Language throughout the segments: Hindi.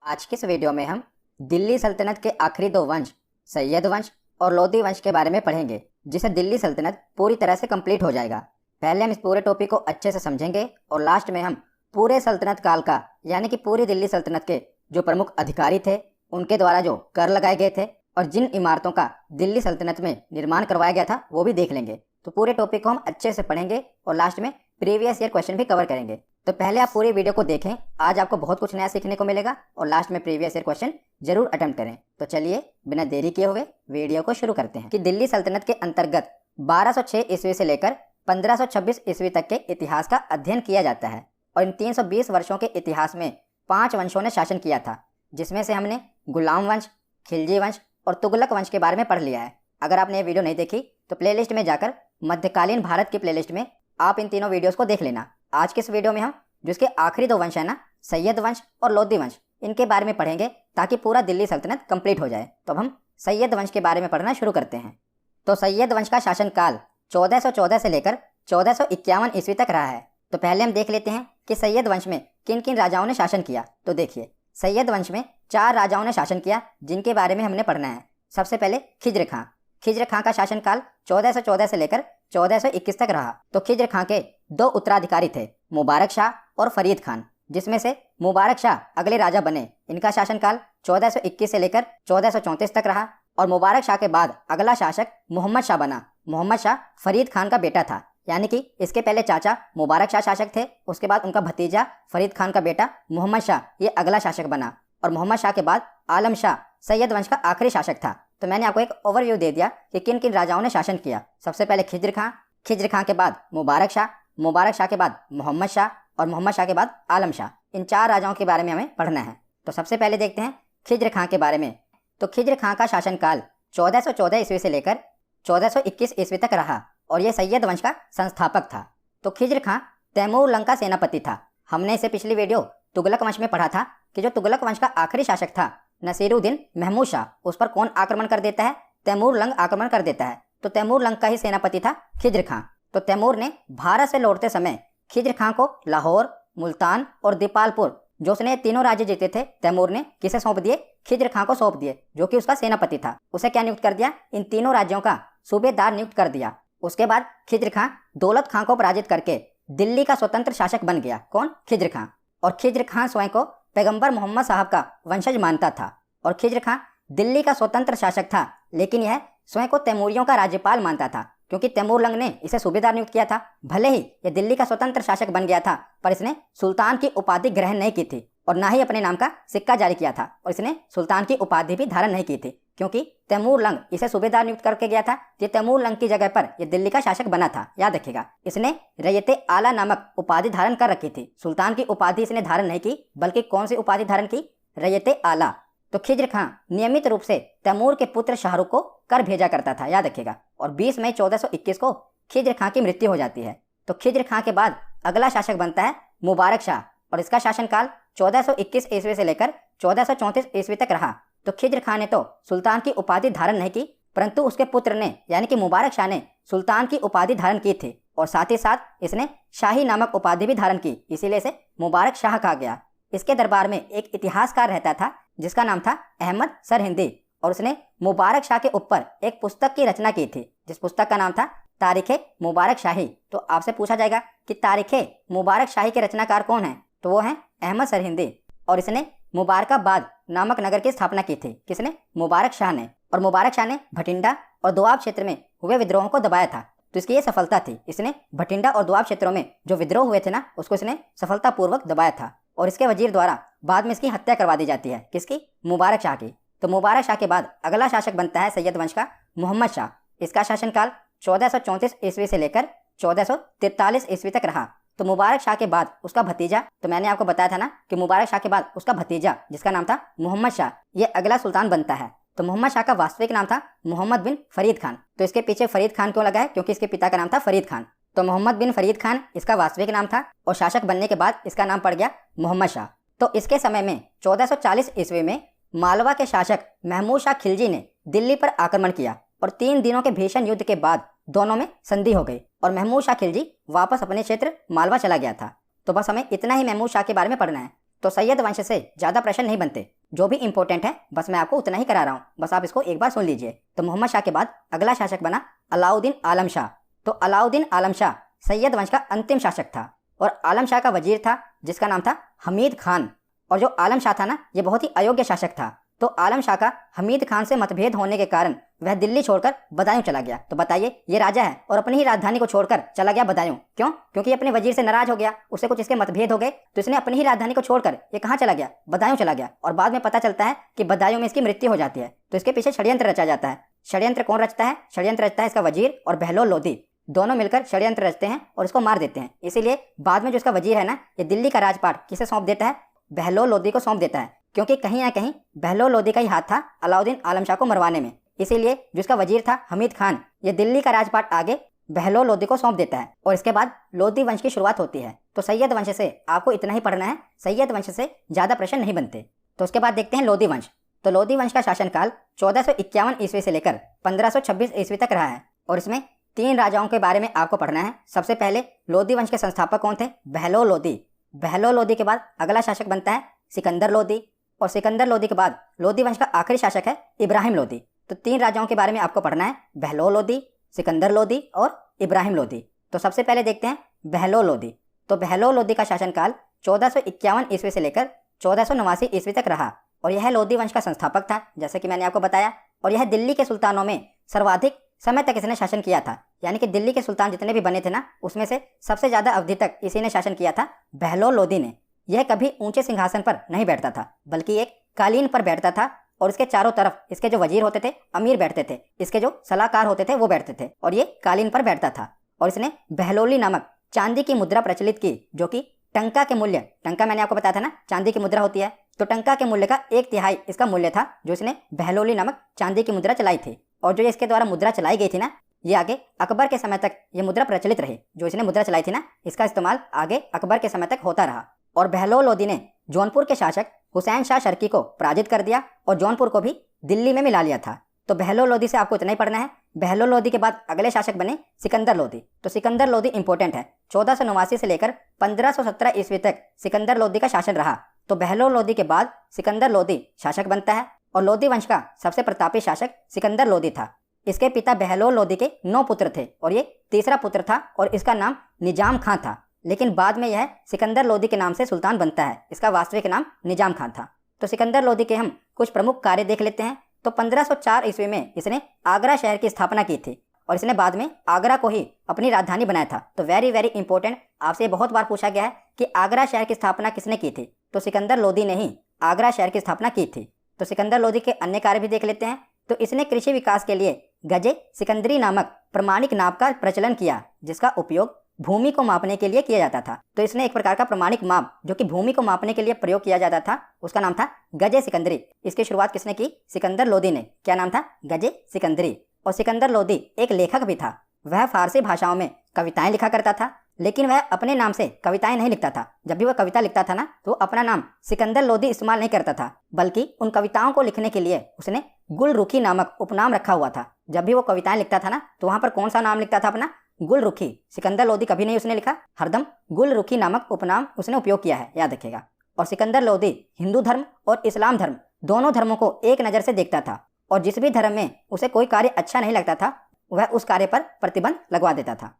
आज के इस वीडियो में हम दिल्ली सल्तनत के आखिरी दो वंश सैयद वंश और लोधी वंश के बारे में पढ़ेंगे, जिससे दिल्ली सल्तनत पूरी तरह से कंप्लीट हो जाएगा। पहले हम इस पूरे टॉपिक को अच्छे से समझेंगे और लास्ट में हम पूरे सल्तनत काल का यानी कि पूरी दिल्ली सल्तनत के जो प्रमुख अधिकारी थे, उनके द्वारा जो कर लगाए गए थे और जिन इमारतों का दिल्ली सल्तनत में निर्माण करवाया गया था वो भी देख लेंगे। तो पूरे टॉपिक को हम अच्छे से पढ़ेंगे और लास्ट में प्रीवियस ईयर क्वेश्चन भी कवर करेंगे। तो पहले आप पूरी वीडियो को देखें, आज आपको बहुत कुछ नया सीखने को मिलेगा और लास्ट में प्रीवियस ईयर क्वेश्चन जरूर अटेम्प्ट करें। तो चलिए बिना देरी किए हुए वीडियो को शुरू करते हैं कि दिल्ली सल्तनत के अंतर्गत 1206 ईस्वी से लेकर 1526 ईस्वी तक के इतिहास का अध्ययन किया जाता है और इन 320 वर्षों के इतिहास में 5 वंशों ने शासन किया था, जिसमें से हमने गुलाम वंश, खिलजी वंश और तुगलक वंश के बारे में पढ़ लिया है। अगर आपने ये वीडियो नहीं देखी तो प्लेलिस्ट में जाकर मध्यकालीन भारत की प्लेलिस्ट में आप इन तीनों वीडियोस को देख लेना। आज के इस वीडियो में हम जिसके आखिरी दो वंश है ना, सैयद वंश और लोधी वंश, इनके बारे में पढ़ेंगे ताकि पूरा दिल्ली सल्तनत कंप्लीट हो जाए। तो अब हम सैयद वंश के बारे में पढ़ना शुरू करते हैं। तो सैयद वंश का शासनकाल 1414 से लेकर 1451 ईस्वी तक रहा है। तो पहले हम देख लेते हैं कि सैयद वंश में किन किन राजाओं ने शासन किया। तो देखिए, सैयद वंश में 4 राजाओं ने शासन किया जिनके बारे में हमने पढ़ना है। सबसे पहले खिज्र खां। खिज्र खां का शासनकाल 1414 से लेकर 1421 तक रहा। तो खिज्र खां के 2 उत्तराधिकारी थे, मुबारक शाह और फरीद खान, जिसमें से मुबारक शाह अगले राजा बने। इनका शासनकाल 1421 से लेकर 1434 तक रहा और मुबारक शाह के बाद अगला शासक मोहम्मद शाह बना। मोहम्मद शाह फरीद खान का बेटा था, यानी कि इसके पहले चाचा मुबारक शाह शासक थे, उसके बाद उनका भतीजा फरीद खान का बेटा मोहम्मद शाह ये अगला शासक बना और मोहम्मद शाह के बाद आलम शाह सैयद वंश का आखिरी शासक था। तो मैंने आपको एक ओवरव्यू दे दिया कि किन किन राजाओं ने शासन किया। सबसे पहले खिज्र खां के बाद मुबारक शाह के बाद मोहम्मद शाह और मोहम्मद शाह के बाद आलम शाह। इन 4 राजाओं के बारे में हमें पढ़ना है। तो सबसे पहले देखते हैं खिज्र खां के बारे में। तो खिज्र खां का शासनकाल 1414 ईस्वी से लेकर 1421 ईस्वी तक रहा और यह सैयद वंश का संस्थापक था। तो खिज्र खां तैमूर लंग का सेनापति था। हमने इसे पिछली वीडियो तुगलक वंश में पढ़ा था कि जो तुगलक वंश का आखिरी शासक था नसीरुद्दीन महमूद शाह, उस पर कौन आक्रमण कर देता है? तैमूर लंग आक्रमण कर देता है। तो तैमूर लंग का ही सेनापति था खिज्र खां। तो तैमूर ने भारत से लौटते समय खिज्र खां को लाहौर, मुल्तान और दीपालपुर, जो उसने तीनों राज्य जीते थे, तैमूर ने किसे सौंप दिए? खिज्र खां को सौंप दिए, जो कि उसका सेनापति था। उसे क्या नियुक्त कर दिया? इन तीनों राज्यों का सूबेदार नियुक्त कर दिया। उसके बाद खिज्र खां दौलत खां को पराजित करके दिल्ली का स्वतंत्र शासक बन गया। कौन? खिज्र खां। और खिज्र खां स्वयं को पैगंबर मोहम्मद साहब का वंशज मानता था और खिज्र खां दिल्ली का स्वतंत्र शासक था, लेकिन यह स्वयं को तैमूरियों का राज्यपाल मानता था, क्योंकि तैमूर लंग ने इसे सूबेदार नियुक्त किया था। भले ही यह दिल्ली का स्वतंत्र शासक बन गया था, पर इसने सुल्तान की उपाधि ग्रहण नहीं की थी और ना ही अपने नाम का सिक्का जारी किया था और इसने सुल्तान की उपाधि भी धारण नहीं की थी, क्योंकि तैमूर लंग इसे सूबेदार नियुक्त करके गया था। ये तैमूर लंग की जगह पर यह दिल्ली का शासक बना था, याद रखिएगा। इसने रैयते आला नामक उपाधि धारण कर रखी थी। सुल्तान की उपाधि इसने धारण नहीं की, बल्कि कौन सी उपाधि धारण की? रैयते आला। तो खिज्र खां नियमित रूप से तैमूर के पुत्र शाहरुख को कर भेजा करता था, याद रखिएगा। और 20 मई 1421 को खिज्र खां की मृत्यु हो जाती है। तो खिज्र खां के बाद अगला शासक बनता है मुबारक शाह और इसका शासनकाल 1421 ईस्वी से लेकर 1434 ईस्वी तक रहा। तो खिज्र खां ने तो सुल्तान की उपाधि धारण नहीं की, परंतु उसके पुत्र ने यानी कि मुबारक शाह ने सुल्तान की उपाधि धारण की थी और साथ ही साथ इसने शाही नामक उपाधि भी धारण की, इसीलिए इसे मुबारक शाह कहा गया। इसके दरबार में एक इतिहासकार रहता था जिसका नाम था अहमद सरहिंदी और उसने मुबारक शाह के ऊपर एक पुस्तक की रचना की थी, जिस पुस्तक का नाम था तारीखे मुबारक शाही। तो आपसे पूछा जाएगा कि तारीखे मुबारक शाही के रचनाकार कौन है? तो वो है अहमद सरहिंदी और इसने मुबारकाबाद नामक नगर की स्थापना की थी। किसने? मुबारक शाह ने। और मुबारक शाह ने भटिंडा और दोआब क्षेत्र में हुए विद्रोहों को दबाया था, तो इसकी ये सफलता थी। इसने भटिंडा और दोआब क्षेत्रों में जो विद्रोह हुए थे ना, उसको इसने सफलतापूर्वक दबाया था और इसके वजीर द्वारा बाद में इसकी हत्या करवा दी जाती है। किसकी? मुबारक शाह की। तो मुबारक शाह के बाद अगला शासक बनता है सैयद वंश का मोहम्मद शाह। इसका शासनकाल 1434 ईस्वी से लेकर 1443 ईस्वी तक रहा। तो मुबारक शाह के बाद उसका भतीजा, तो मैंने आपको बताया था ना कि मुबारक शाह के बाद उसका भतीजा जिसका नाम था मोहम्मद शाह, ये अगला सुल्तान बनता है। तो मोहम्मद शाह का वास्तविक नाम था मोहम्मद बिन फरीद खान। तो इसके पीछे फरीद खान क्यों लगा है? क्योंकि इसके पिता का नाम था फरीद खान। तो मोहम्मद बिन फरीद खान इसका वास्तविक नाम था और शासक बनने के बाद इसका नाम पड़ गया मोहम्मद शाह। तो इसके समय में 1440 ईस्वी में मालवा के शासक महमूद शाह खिलजी ने दिल्ली पर आक्रमण किया और 3 दिनों के भीषण युद्ध के बाद दोनों में संधि हो गई और महमूद शाह खिलजी वापस अपने क्षेत्र मालवा चला गया था। तो बस हमें इतना ही महमूद शाह के बारे में पढ़ना है। तो सैयद वंश से ज़्यादा प्रश्न नहीं बनते। जो भी इंपॉर्टेंट है बस मैं आपको उतना ही करा रहा हूँ, बस आप इसको एक बार सुन लीजिए। तो मोहम्मद शाह के बाद अगला शासक बना अलाउद्दीन आलम शाह। तो अलाउद्दीन आलम शाह सैयद वंश का अंतिम शासक था और आलम शाह का वजीर था जिसका नाम था हमीद खान। और जो आलम शाह था ना, ये बहुत ही अयोग्य शासक था। तो आलम शाह का हमीद खान से मतभेद होने के कारण वह दिल्ली छोड़कर बदायूं चला गया। तो बताइए, ये राजा है और अपनी ही राजधानी को छोड़कर चला गया बदायूं, क्यों? क्योंकि अपने वजीर से नाराज हो गया, उससे कुछ इसके मतभेद हो गए, तो इसने अपनी ही राजधानी को छोड़कर ये कहाँ चला गया? बदायूं चला गया। और बाद में पता चलता है कि बदायूं में इसकी मृत्यु हो जाती है। तो इसके पीछे षड्यंत्र रचा जाता है। षड्यंत्र कौन रचता है? षड्यंत्र रचता है इसका वजीर और बहलोल लोदी, दोनों मिलकर षड्यंत्र रचते हैं और इसको मार देते हैं। इसीलिए बाद में जो इसका वजीर है ना, ये दिल्ली का राजपाट किसे सौंप देता है? बहलोल लोदी को सौंप देता है, क्योंकि कहीं ना कहीं बहलोल लोदी का ही हाथ था अलाउद्दीन आलम शाह को मरवाने में। इसीलिए जिसका वजीर था हमीद खान, ये दिल्ली का राजपाट आगे बहलोल लोदी को सौंप देता है और इसके बाद लोदी वंश की शुरुआत होती है। तो सैयद वंश से आपको इतना ही पढ़ना है, सैयद वंश से ज़्यादा प्रश्न नहीं बनते। तो उसके बाद देखते हैं लोदी वंश। तो लोदी वंश का शासनकाल 1451 ईस्वी से लेकर 1526 ईस्वी तक रहा है और इसमें 3 राजाओं के बारे में आपको पढ़ना है। सबसे पहले लोदी वंश के संस्थापक कौन थे? बहलोल लोदी। बहलोल लोदी के बाद अगला शासक बनता है सिकंदर लोदी और सिकंदर लोदी के बाद लोदी वंश का आखिरी शासक है इब्राहिम लोदी। तो 3 राजाओं के बारे में आपको पढ़ना है, बहलोल लोदी, सिकंदर लोदी और इब्राहिम लोदी। तो सबसे पहले देखते हैं बहलोल लोदी। तो बहलोल लोदी का शासनकाल 1451 ईस्वी से लेकर 1489 ईस्वी तक रहा और यह लोदी वंश का संस्थापक था, जैसे कि मैंने आपको बताया। और यह दिल्ली के सुल्तानों में सर्वाधिक समय तक इसने शासन किया था, यानी कि दिल्ली के सुल्तान जितने भी बने थे ना, उसमें से सबसे ज़्यादा अवधि तक इसी ने शासन किया था, बहलोल लोदी ने। यह कभी ऊंचे सिंहासन पर नहीं बैठता था, बल्कि एक कालीन पर बैठता था और इसके चारों तरफ इसके जो वजीर होते थे, अमीर बैठते थे, इसके जो सलाहकार होते थे वो बैठते थे और ये कालीन पर बैठता था। और इसने बहलोली नामक चांदी की मुद्रा प्रचलित की, जो कि टंका के मूल्य, टंका मैंने आपको बताया था ना चांदी की मुद्रा होती है, तो टंका के मूल्य का 1/3 इसका मूल्य था, जो इसने बहलोली नामक चांदी की मुद्रा चलाई थी। और जो इसके द्वारा मुद्रा चलाई गई थी ना, ये आगे अकबर के समय तक ये मुद्रा प्रचलित रही। जो इसने मुद्रा चलाई थी ना, इसका इस्तेमाल आगे अकबर के समय तक होता रहा। और बहलोल लोदी ने जौनपुर के शासक हुसैन शाह शर्की को पराजित कर दिया और जौनपुर को भी दिल्ली में मिला लिया था। तो बहलोल लोदी से आपको इतना ही पढ़ना है। बहलोल लोदी के बाद अगले शासक बने सिकंदर लोदी। तो सिकंदर लोदी इंपॉर्टेंट है। 1489 से लेकर 1517 ईस्वी तक सिकंदर लोदी का शासन रहा। तो बहलोल लोदी के बाद सिकंदर लोदी शासक बनता है और लोदी वंश का सबसे प्रतापी शासक सिकंदर लोदी था। इसके पिता बहलोल लोदी के 9 पुत्र थे और ये तीसरा पुत्र था और इसका नाम निजाम खां था, लेकिन बाद में यह सिकंदर लोदी के नाम से सुल्तान बनता है। इसका वास्तविक नाम निजाम खान था। तो सिकंदर लोदी के हम कुछ प्रमुख कार्य देख लेते हैं। तो 1504 ईस्वी में इसने आगरा शहर की स्थापना की थी और इसने बाद में आगरा को ही अपनी राजधानी बनाया था। तो वेरी वेरी इंपॉर्टेंट, आपसे बहुत बार पूछा गया है कि आगरा शहर की स्थापना किसने की थी? तो सिकंदर लोदी ने ही आगरा शहर की स्थापना की थी। तो सिकंदर लोदी के अन्य कार्य भी देख लेते हैं। तो इसने कृषि विकास के लिए गजे सिकंदरी नामक प्रमाणिक नाप का प्रचलन किया, जिसका उपयोग भूमि को मापने के लिए किया जाता था। तो इसने एक प्रकार का प्रमाणिक माप जो कि भूमि को मापने के लिए प्रयोग किया जाता था, उसका नाम था गजे सिकंदरी। इसकी शुरुआत किसने की? सिकंदर लोदी ने। क्या नाम था? गजे सिकंदरी। और सिकंदर लोदी एक लेखक भी था। वह फारसी भाषाओं में कविताएं लिखा करता था, लेकिन वह अपने नाम से कविताएं नहीं लिखता था। जब भी वह कविता लिखता था ना, तो अपना नाम सिकंदर लोदी इस्तेमाल नहीं करता था, बल्कि उन कविताओं को लिखने के लिए उसने गुलरुखी नामक उपनाम रखा हुआ था। जब भी वो कविताएं लिखता था ना, तो वहां पर कौन सा नाम लिखता था? अपना गुलरुखी। सिकंदर लोदी कभी नहीं उसने लिखा, हरदम गुलरुखी नामक उपनाम उसने उपयोग किया है, याद रखिएगा। और सिकंदर लोदी हिंदू धर्म और इस्लाम धर्म दोनों धर्मों को एक नज़र से देखता था और जिस भी धर्म में उसे कोई कार्य अच्छा नहीं लगता था, वह उस कार्य पर प्रतिबंध लगवा देता था।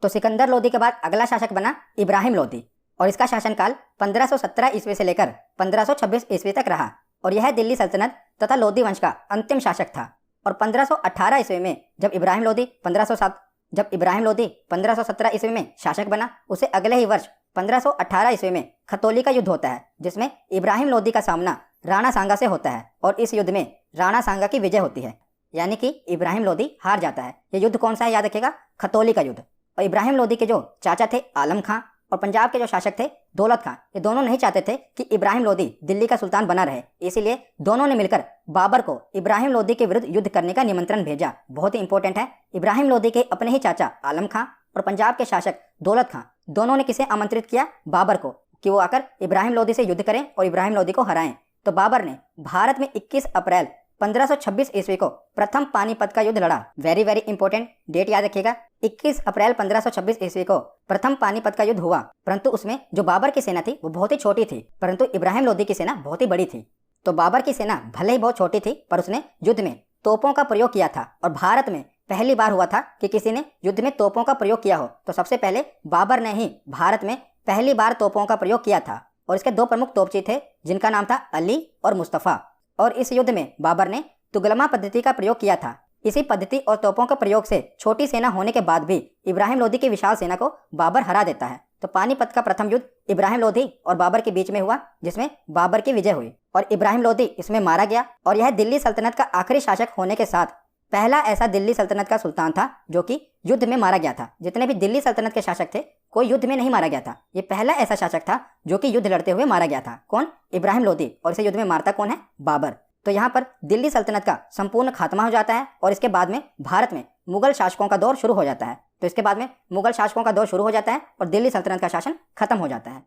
तो सिकंदर लोदी के बाद अगला शासक बना इब्राहिम लोदी और इसका शासनकाल 1517 ईस्वी से लेकर 1526 ईस्वी तक रहा और यह दिल्ली सल्तनत तथा लोदी वंश का अंतिम शासक था। और 1518 ईस्वी में जब इब्राहिम लोदी 1517 ईस्वी में शासक बना, उसे अगले ही वर्ष 1518 ईस्वी में खतौली का युद्ध होता है, जिसमें इब्राहिम लोदी का सामना राणा सांगा से होता है और इस युद्ध में राणा सांगा की विजय होती है, यानी कि इब्राहिम लोदी हार जाता है। ये युद्ध कौन सा है? याद रखिएगा, खतौली का युद्ध। और इब्राहिम लोदी के जो चाचा थे आलम खां और पंजाब के जो शासक थे दौलत खां, ये दोनों नहीं चाहते थे कि इब्राहिम लोदी दिल्ली का सुल्तान बना रहे। इसीलिए दोनों ने मिलकर बाबर को इब्राहिम लोदी के विरुद्ध युद्ध करने का निमंत्रण भेजा। बहुत ही इंपॉर्टेंट है। इब्राहिम लोदी के अपने ही चाचा आलम खां और पंजाब के शासक दौलत खां दोनों ने किसे आमंत्रित किया? बाबर को, कि वो आकर इब्राहिम लोदी से युद्ध करें और इब्राहिम लोदी को हराएं। तो बाबर ने भारत में 21 अप्रैल 1526 ईस्वी को प्रथम पानीपत का युद्ध लड़ा। वेरी वेरी इंपॉर्टेंट डेट याद रखिएगा। 21 अप्रैल 1526 ईस्वी को प्रथम पानीपत का युद्ध हुआ, परंतु उसमें जो बाबर की सेना थी वो बहुत ही छोटी थी, परंतु इब्राहिम लोदी की सेना बहुत ही बड़ी थी। तो बाबर की सेना भले ही बहुत छोटी थी, पर उसने युद्ध में तोपों का प्रयोग किया था, और भारत में पहली बार हुआ था कि किसी ने युद्ध में तोपों का प्रयोग किया हो। तो सबसे पहले बाबर ने ही भारत में पहली बार तोपों का प्रयोग किया था, और इसके दो प्रमुख तोपची थे जिनका नाम था अली और मुस्तफ़ा। और इस युद्ध में बाबर ने तुगलमा पद्धति का प्रयोग किया था। इसी पद्धति और तोपों के प्रयोग से छोटी सेना होने के बाद भी इब्राहिम लोदी की विशाल सेना को बाबर हरा देता है। तो पानीपत का प्रथम युद्ध इब्राहिम लोदी और बाबर के बीच में हुआ, जिसमें बाबर की विजय हुई और इब्राहिम लोदी इसमें मारा गया। और यह दिल्ली सल्तनत का आखिरी शासक होने के साथ पहला ऐसा दिल्ली सल्तनत का सुल्तान था जो कि युद्ध में मारा गया था। जितने भी दिल्ली सल्तनत के शासक थे कोई युद्ध में नहीं मारा गया था। ये पहला ऐसा शासक था जो कि युद्ध लड़ते हुए मारा गया था। कौन? इब्राहिम लोदी। और इसे युद्ध में मारता कौन है? बाबर। तो यहाँ पर दिल्ली सल्तनत का संपूर्ण खात्मा हो जाता है, और इसके बाद में भारत में मुगल शासकों का दौर शुरू हो जाता है। तो इसके बाद में मुगल शासकों का दौर शुरू हो जाता है और दिल्ली सल्तनत का शासन खत्म हो जाता है।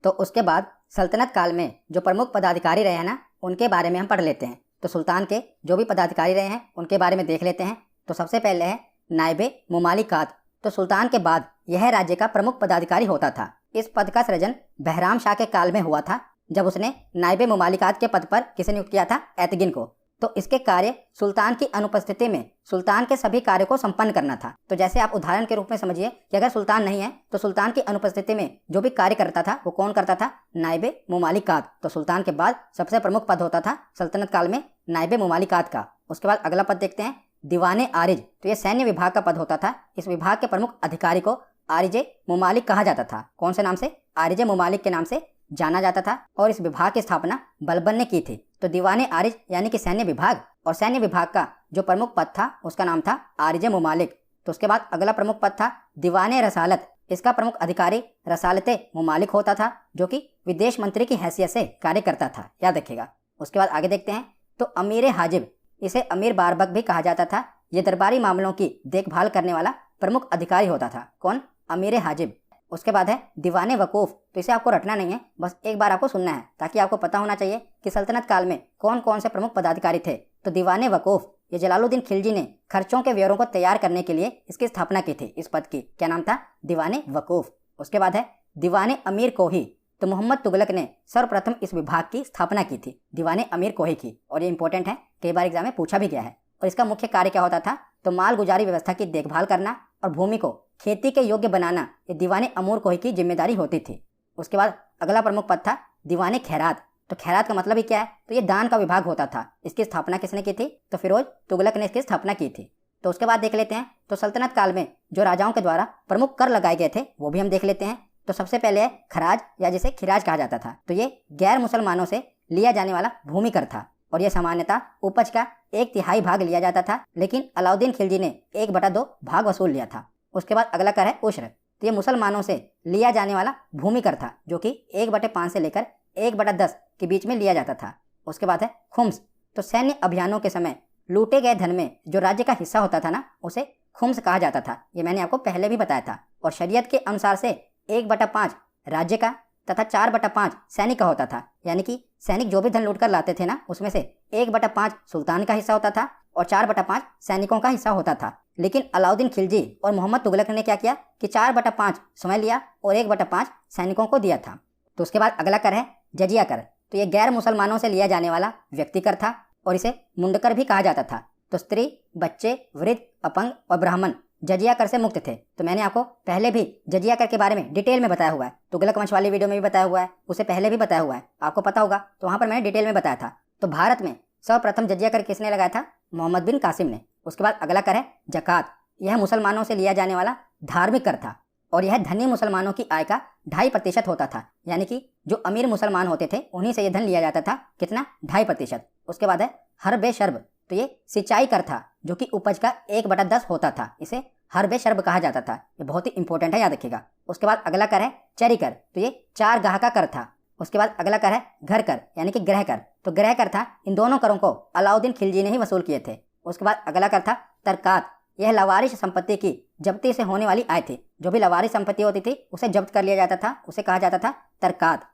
तो उसके बाद सल्तनत काल में जो प्रमुख पदाधिकारी रहे हैं ना, उनके बारे में हम पढ़ लेते हैं। तो सुल्तान के जो भी पदाधिकारी रहे हैं उनके बारे में देख लेते हैं। तो सबसे पहले है नायबे मुमालिकात। तो सुल्तान के बाद यह राज्य का प्रमुख पदाधिकारी होता था। इस पद का सृजन बहराम शाह के काल में हुआ था, जब उसने नायबे मुमालिकात के पद पर किसे नियुक्त किया था? एतगिन को। तो इसके कार्य सुल्तान की अनुपस्थिति में सुल्तान के सभी कार्यों को संपन्न करना था। तो जैसे आप उदाहरण के रूप में समझिए कि अगर सुल्तान नहीं है तो सुल्तान की अनुपस्थिति में जो भी कार्य करता था वो कौन करता था? नायबे मुमालिकात। तो सुल्तान के बाद सबसे प्रमुख पद होता था सल्तनत काल में नायबे मुमालिकात का। उसके बाद अगला पद देखते हैं दीवाने आरिज। तो ये सैन्य विभाग का पद होता था। इस विभाग के प्रमुख अधिकारी को आरिजे मुमालिक कहा जाता था। कौन से नाम से? आरिजे मुमालिक के नाम से जाना जाता था। और इस विभाग की स्थापना बलबन ने की थी। तो दीवाने आरिज यानी कि सैन्य विभाग, और सैन्य विभाग का जो प्रमुख पद था उसका नाम था आरिजे मुमालिक। तो उसके बाद अगला प्रमुख पद था दीवाने रसालत। इसका प्रमुख अधिकारी रसालते मुमालिक होता था, जो कि विदेश मंत्री की हैसियत से कार्य करता था, याद रखिएगा। उसके बाद आगे देखते हैं तो अमीर हाजिब, इसे अमीर बारबक भी कहा जाता था। ये दरबारी मामलों की देखभाल करने वाला प्रमुख अधिकारी होता था। कौन? अमीर हाजिब। उसके बाद है दीवाने वकूफ़। तो इसे आपको रटना नहीं है, बस एक बार आपको सुनना है, ताकि आपको पता होना चाहिए कि सल्तनत काल में कौन कौन से प्रमुख पदाधिकारी थे। तो दीवाने वकूफ़, ये जलालुद्दीन खिलजी ने खर्चों के ब्यौरों को तैयार करने के लिए इसकी स्थापना की थी। इस पद की क्या नाम था? दीवाने वकूफ़। उसके बाद है दीवाने अमीर कोही। तो मोहम्मद तुगलक ने सर्वप्रथम इस विभाग की स्थापना की थी, दीवाने अमीर कोही की। और ये इंपॉर्टेंट है, कई बार एग्जाम में पूछा भी गया है। और इसका मुख्य कार्य क्या होता था? तो माल गुजारी व्यवस्था की देखभाल करना और भूमि को खेती के योग्य बनाना, ये दीवाने अमूर कोही की जिम्मेदारी होती थी। उसके बाद अगला प्रमुख पद था दीवाने खैरात। तो खैरात का मतलब ही क्या है? तो ये दान का विभाग होता था। इसकी स्थापना किसने की थी? तो फिरोज तुगलक ने इसकी स्थापना की थी। तो उसके बाद देख लेते हैं तो सल्तनत काल में जो राजाओं के द्वारा प्रमुख कर लगाए गए थे वो भी हम देख लेते हैं। तो सबसे पहले है खराज, या जिसे खिराज कहा जाता था। तो ये गैर मुसलमानों से लिया जाने वाला भूमि कर था, और यह सामान्यतः उपज का 1/3 भाग लिया जाता था, लेकिन अलाउद्दीन खिलजी ने 1/2 भाग वसूल लिया था। उसके बाद अगला कर है उश्र। तो ये मुसलमानों से लिया जाने वाला भूमि कर था, जो कि 1/5 से लेकर 1/10 के बीच में लिया जाता था। उसके बाद है खुम्स। तो सैन्य अभियानों के समय लूटे गए धन में जो राज्य का हिस्सा होता था ना, उसे खुम्स कहा जाता था। ये मैंने आपको पहले भी बताया था। और शरीयत के अनुसार से 1/5 राज्य का तथा 4/5 सैनिक का होता था। यानी कि सैनिक जो भी धन लूट कर लाते थे ना, उसमें से 1/5 सुल्तान का हिस्सा होता था और 4/5 सैनिकों का हिस्सा होता था। लेकिन अलाउद्दीन खिलजी और मोहम्मद तुगलक ने क्या किया कि 4/5 स्वयं लिया और 1/5 सैनिकों को दिया था। तो उसके बाद अगला कर है जजिया कर। तो ये गैर मुसलमानों से लिया जाने वाला व्यक्ति कर था, और इसे मुंडकर भी कहा जाता था। तो स्त्री, बच्चे, वृद्ध, अपंग और ब्राह्मण जजिया कर से मुक्त थे। तो मैंने आपको पहले भी जजिया कर के बारे में डिटेल में बताया हुआ है। तुगलक वंश वाली वीडियो में भी बताया हुआ है, उसे पहले भी बताया हुआ है, आपको पता होगा। तो वहाँ पर मैंने डिटेल में बताया था। तो भारत में सर्वप्रथम जजिया कर किसने लगाया था? मोहम्मद बिन कासिम ने। उसके बाद अगला कर है जकात। यह मुसलमानों से लिया जाने वाला धार्मिक कर था, और यह धनी मुसलमानों की आय का 2.5% होता था। यानी कि जो अमीर मुसलमान होते थे उन्हीं से यह धन लिया जाता था। कितना? 2.5%। उसके बाद है हर्बे शर्ब। तो ये सिंचाई कर था, जो कि उपज का 1/10 होता था। इसे हर्बे शर्ब कहा जाता था। ये बहुत ही इंपॉर्टेंट है, याद रखिएगा। उसके बाद अगला कर है चरी कर। तो ये 4 गाह का कर था। उसके बाद अगला कर है घर कर, यानी कि गृह कर। तो गृह कर था। इन दोनों करों को अलाउद्दीन खिलजी ने ही वसूल किए थे। उसके बाद अगला कर था तरकात। यह लवारिश संपत्ति की जब्ती से होने वाली आय थी। जो भी लवारिश संपत्ति होती थी उसे जब्त कर लिया जाता था, उसे कहा जाता था तरकात।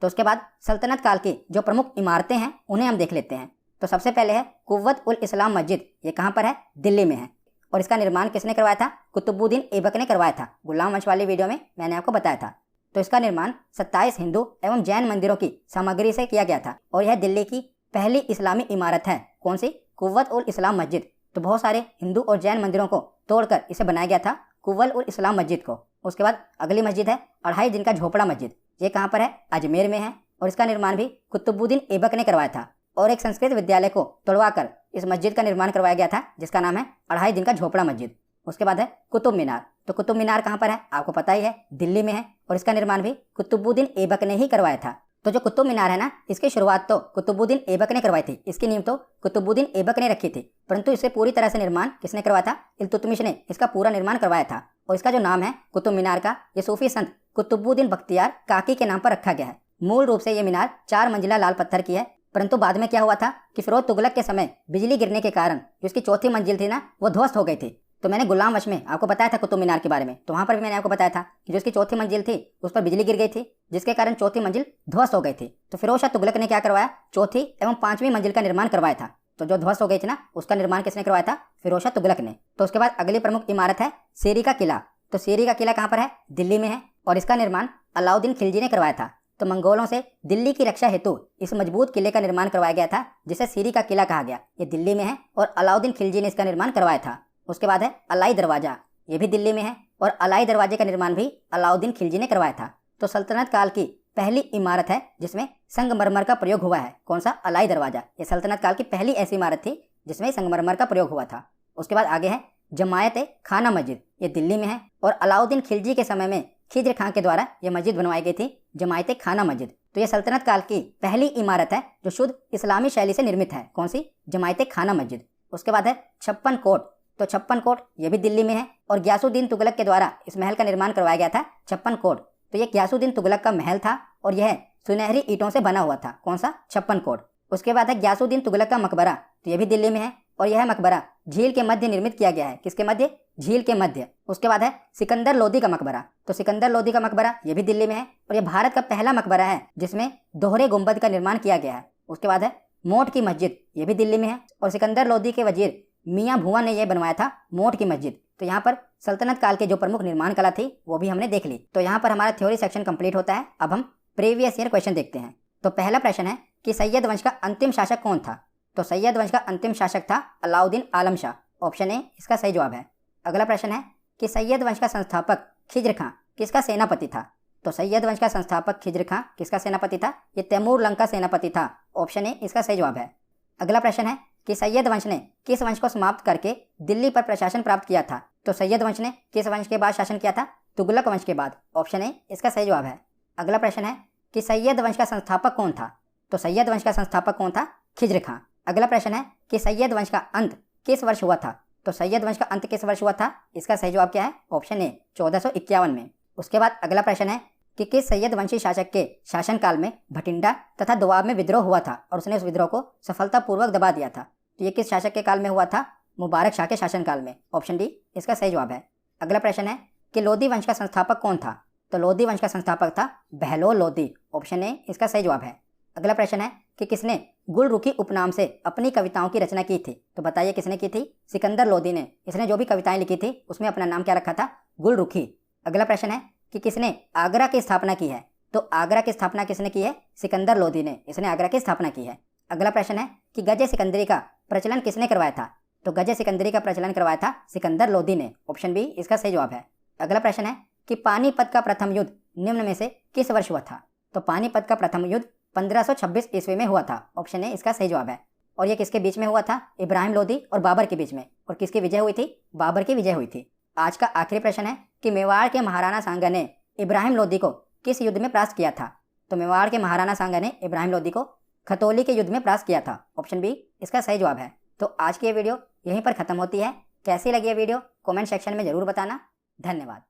तो उसके बाद सल्तनत काल की जो प्रमुख इमारतें हैं उन्हें हम देख लेते हैं। तो सबसे पहले है कुव्वत उल इस्लाम मस्जिद। ये कहाँ पर है? दिल्ली में है। और इसका निर्माण किसने करवाया था? कुतुबुद्दीन ऐबक ने करवाया था। गुलाम वंश वाली वीडियो में मैंने आपको बताया था। तो इसका निर्माण 27 हिंदू एवं जैन मंदिरों की सामग्री से किया गया था और यह दिल्ली की पहली इस्लामी इमारत है। कौन सी? कुव्वत उल इस्लाम मस्जिद। तो बहुत सारे हिंदू और जैन मंदिरों को तोड़कर इसे बनाया गया था, कुव्वत उल इस्लाम मस्जिद को। उसके बाद अगली मस्जिद है 2.5 दिन का झोपड़ा मस्जिद। ये कहाँ पर है? अजमेर में है और इसका निर्माण भी कुतुबुद्दीन ऐबक ने करवाया था और एक संस्कृत विद्यालय को तोड़वाकर इस मस्जिद का निर्माण करवाया गया था, जिसका नाम है 2.5 दिन का झोपड़ा मस्जिद। उसके बाद है कुतुब मीनार। तो कुतुब मीनार कहाँ पर है? आपको पता ही है, दिल्ली में है और इसका निर्माण भी कुतुबुद्दीन ऐबक ने ही करवाया था। तो जो कुतुब मीनार है ना, इसकी शुरुआत तो कुतुबुद्दीन ऐबक ने करवाई थी, इसकी नींव तो कुतुबुद्दीन ऐबक ने रखी थी, परंतु इसे पूरी तरह से निर्माण किसने करवाया था? इल्तुतमिश ने इसका पूरा निर्माण करवाया था। और इसका जो नाम है कुतुब मीनार का, ये सूफी संत कुतुबुद्दीन बख्तियार काकी के नाम पर रखा गया है। मूल रूप से ये मीनार 4 मंजिला लाल पत्थर की है, परंतु बाद में क्या हुआ था कि फिरोज तुगलक के समय बिजली गिरने के कारण जो इसकी चौथी मंजिल थी ना, वो ध्वस्त हो गई थी। तो मैंने गुलाम वश में आपको बताया था कुतुब मीनार के बारे में, तो वहां पर भी मैंने आपको बताया था कि जो इसकी चौथी मंजिल थी उस पर बिजली गिर गई थी, जिसके कारण चौथी मंजिल ध्वस्त हो गई थी। तो फिरोज शाह तुगलक ने क्या करवाया? चौथी एवं 5वीं मंजिल का निर्माण करवाया था। तो जो ध्वस्त हो गई थी ना, उसका निर्माण किसने करवाया था? फिरोज शाह तुगलक ने। तो उसके बाद अगली प्रमुख इमारत है सीरी का किला। तो सीरी का किला कहाँ पर है? दिल्ली में है और इसका निर्माण अलाउद्दीन खिलजी ने करवाया था। तो मंगोलों से दिल्ली की रक्षा हेतु इस मजबूत किले का निर्माण करवाया गया था, जिसे सीरी का किला कहा गया। ये दिल्ली में है और अलाउद्दीन खिलजी ने इसका निर्माण करवाया था। उसके बाद है अलाई दरवाजा। ये भी दिल्ली में है और अलाई दरवाजे का निर्माण भी अलाउद्दीन खिलजी ने करवाया था। तो सल्तनत काल की पहली इमारत है जिसमें संगमरमर का प्रयोग हुआ है। कौन सा? अलाई दरवाजा। ये सल्तनत काल की पहली ऐसी इमारत थी जिसमें संगमरमर का प्रयोग हुआ था। उसके बाद आगे है जमायत खाना मस्जिद। ये दिल्ली में है और अलाउद्दीन खिलजी के समय में खिज्र खां के द्वारा यह मस्जिद बनवाई गई थी, जमायत खाना मस्जिद। तो यह सल्तनत काल की पहली इमारत है जो शुद्ध इस्लामी शैली से निर्मित है। कौन सी? जमायत खाना मस्जिद। उसके बाद है 56 कोट। तो 56 कोट ये भी दिल्ली में है और ग्यासुद्दीन तुगलक के द्वारा इस महल का निर्माण करवाया गया था, 56 कोट। तो ये ग्यासुद्दीन तुगलक का महल था और यह सुनहरी ईंटों से बना हुआ था। कौन सा? 56 कोट। उसके बाद है ग्यासुद्दीन तुगलक का मकबरा। तो यह भी दिल्ली में है और यह मकबरा झील के मध्य निर्मित किया गया है। किसके मध्य? झील के मध्य। उसके बाद है सिकंदर लोदी का मकबरा। तो सिकंदर लोदी का मकबरा यह भी दिल्ली में है और यह भारत का पहला मकबरा है जिसमें दोहरे गुंबद का निर्माण किया गया है। उसके बाद है मोट की मस्जिद। ये भी दिल्ली में है और सिकंदर लोदी के वजीर मियाँ भुआ ने यह बनवाया था मोट की मस्जिद। तो यहाँ पर सल्तनत काल के जो प्रमुख निर्माण कला थी वो भी हमने देख ली। तो यहाँ पर हमारा थ्योरी सेक्शन कंप्लीट होता है। अब हम प्रीवियस ईयर क्वेश्चन देखते हैं। तो पहला प्रश्न है कि सैयद वंश का अंतिम शासक कौन था? तो सैयद वंश का अंतिम शासक था अलाउद्दीन आलम शाह। ऑप्शन ए इसका सही जवाब है। अगला प्रश्न है कि सैयद वंश का संस्थापक खिज्र खां किसका सेनापति था? तो सैयद वंश का संस्थापक खिज्र खां किसका सेनापति था? ये तैमूर लंग का सेनापति था। ऑप्शन ए इसका सही जवाब है। अगला प्रश्न है कि सैयद वंश ने किस वंश को समाप्त करके दिल्ली पर प्रशासन प्राप्त किया था? तो सैयद वंश ने किस वंश के बाद शासन किया था? तुगलक वंश के बाद। ऑप्शन ए इसका सही जवाब है। अगला प्रश्न है कि सैयद वंश का संस्थापक कौन था? तो सैयद वंश का संस्थापक कौन था? खिज्र खां। अगला प्रश्न है कि सैयद वंश का अंत किस वर्ष हुआ था? तो सैयद वंश का अंत किस वर्ष हुआ था? इसका सही जवाब क्या है? ऑप्शन ए 1451 में। उसके बाद अगला प्रश्न है कि किस सैयद वंशी शासक के शासनकाल में भटिंडा तथा दोआब में विद्रोह हुआ था और उसने उस विद्रोह को सफलतापूर्वक दबा दिया था? तो ये किस शासक के काल में हुआ था? मुबारक शाह के शासनकाल में। ऑप्शन डी इसका सही जवाब है। अगला प्रश्न है कि लोदी वंश का संस्थापक कौन था? तो लोदी वंश का संस्थापक था बहलोल लोदी। ऑप्शन ए इसका सही जवाब है। अगला प्रश्न है कि किसने गुलरुखी उपनाम से अपनी कविताओं की रचना की थी? तो बताइए किसने की थी? सिकंदर लोदी ने। इसने जो भी कविताएं लिखी थी उसमें अपना नाम क्या रखा था? गुलरुखी। अगला प्रश्न है कि किसने आगरा की स्थापना की है? तो आगरा की स्थापना किसने की है? सिकंदर लोदी ने। इसने आगरा की स्थापना की है। अगला प्रश्न है कि गजे सिकंदरी का प्रचलन किसने करवाया था? तो गजे सिकंदरी का प्रचलन करवाया था सिकंदर लोदी ने। ऑप्शन बी इसका सही जवाब है। अगला प्रश्न है कि पानीपत का प्रथम युद्ध निम्न में से किस वर्ष हुआ था? तो पानीपत का प्रथम युद्ध 1526 ईस्वी में हुआ था। ऑप्शन ए इसका सही जवाब है। और यह किसके बीच में हुआ था? इब्राहिम लोदी और बाबर के बीच में। और किसकी विजय हुई थी? बाबर की विजय हुई थी। आज का आखिरी प्रश्न है कि मेवाड़ के महाराणा सांगा ने इब्राहिम लोदी को किस युद्ध में परास्त किया था? तो मेवाड़ के महाराणा सांगा ने इब्राहिम लोदी को खतौली के युद्ध में परास्त किया था। ऑप्शन बी इसका सही जवाब है। तो आज की ये वीडियो यहीं पर खत्म होती है। कैसी लगी ये वीडियो कमेंट सेक्शन में जरूर बताना। धन्यवाद।